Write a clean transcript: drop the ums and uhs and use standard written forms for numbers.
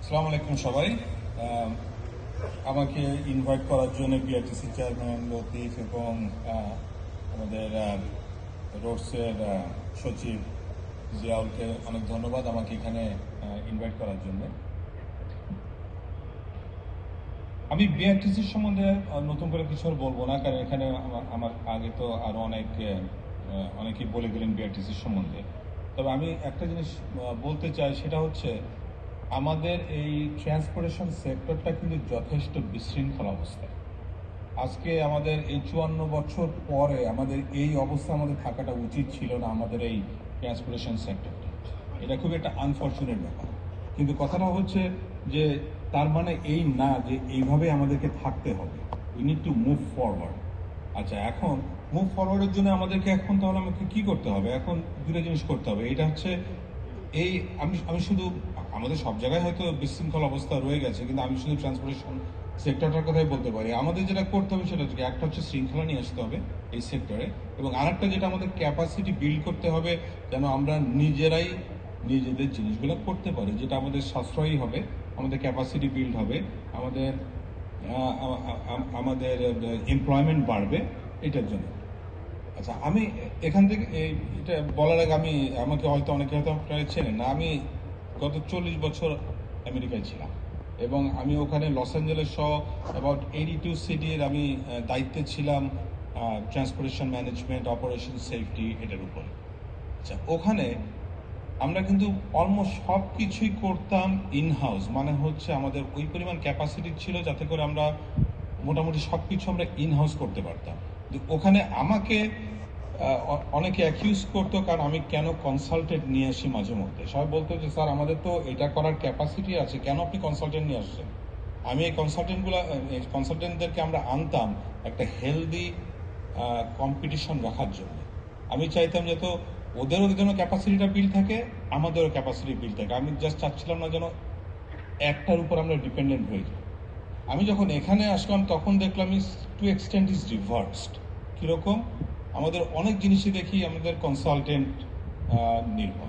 আসসালামু আলাইকুম সবাই। আমাকে ইনভাইট করার জন্য বিআরটিসি চেয়ারম্যান লতিফ এবং আমাদের রোডসের সচিব জিয়াউলকে অনেক ধন্যবাদ আমাকে এখানে ইনভাইট করার জন্য। আমি বিআরটিসির সম্বন্ধে নতুন করে কিছু আর বলবো না, কারণ এখানে আমার আগে তো আরো অনেকেই বলে গেলেন বিআরটিসির সম্বন্ধে। তবে আমি একটা জিনিস বলতে চাই, সেটা হচ্ছে আমাদের এই ট্রান্সপোর্টেশন সেক্টরটা কিন্তু যথেষ্ট বিশৃঙ্খল অবস্থায়। আজকে আমাদের এই 54 বছর পরে আমাদের এই অবস্থা আমাদের থাকাটা উচিত ছিল না, আমাদের এই ট্রান্সপোর্টেশন সেক্টরটা। এটা খুবই একটা আনফর্চুনেট ব্যাপার। কিন্তু কথাটা হচ্ছে যে তার মানে এই না যে এইভাবে আমাদেরকে থাকতে হবে। We need to move forward. আচ্ছা, এখন মুভ ফরওয়ার্ডের জন্য আমাদেরকে এখন তাহলে আমাকে কি করতে হবে? এখন দুটো জিনিস করতে হবে। এটা হচ্ছে এই আমি আমি শুধু আমাদের সব জায়গায় হয়তো বিশৃঙ্খল অবস্থা রয়ে গেছে, কিন্তু আমি শুধু ট্রান্সপোর্টেশন সেক্টরটার কথাই বলতে পারি। আমাদের যেটা করতে হবে সেটা হচ্ছে একটা হচ্ছে শৃঙ্খলা নিয়ে আসতে হবে এই সেক্টরে, এবং আরেকটা যেটা আমাদের ক্যাপাসিটি বিল্ড করতে হবে, যেন আমরা নিজেরাই নিজেদের জিনিসগুলো করতে পারি, যেটা আমাদের সাশ্রয়ী হবে, আমাদের ক্যাপাসিটি বিল্ড হবে, আমাদের আমাদের এমপ্লয়মেন্ট বাড়বে এটার জন্য। আচ্ছা, আমি এখান থেকে এটা বলার আগে আমাকে হয়তো অনেকে হয়তো আপনারা চেনেন না। আমি গত 40 বছর আমেরিকায় ছিলাম, এবং আমি ওখানে লস অ্যাঞ্জেলেস সহ অ্যাবাউট 82 সিটির আমি দায়িত্বে ছিলাম ট্রান্সপোর্টেশন ম্যানেজমেন্ট, অপারেশন, সেফটি এটার উপরে। আচ্ছা, ওখানে আমরা কিন্তু অলমোস্ট সব কিছুই করতাম ইন হাউস, মানে হচ্ছে আমাদের ওই পরিমাণ ক্যাপাসিটি ছিল যাতে করে আমরা মোটামুটি সব কিছু আমরা ইন হাউস করতে পারতাম। ওখানে আমাকে অনেকে অ্যাকিউজ করতো, কারণ আমি কেন কনসালটেন্ট নিয়ে আসি মাঝে মধ্যে। সবাই বলতো যে স্যার আমাদের তো এটা করার ক্যাপাসিটি আছে, কেন আপনি কনসালটেন্ট নিয়ে আসছেন? আমি এই কনসালটেন্টদেরকে আমরা আনতাম একটা হেলদি কম্পিটিশন রাখার জন্য। আমি চাইতাম যে তো ওদেরও যেন ক্যাপাসিটিটা বিল্ড থাকে, আমাদেরও ক্যাপাসিটি বিল্ড থাকে। আমি জাস্ট চাচ্ছিলাম না যেন একটার উপর আমরা ডিপেন্ডেন্ট হয়ে যাই। আমি যখন এখানে আসলাম তখন দেখলাম টু এক্সটেন্ট ইজ রিভার্সড। কীরকম? আমাদের অনেক জিনিসই দেখি আমাদের কনসালটেন্ট নির্ভর।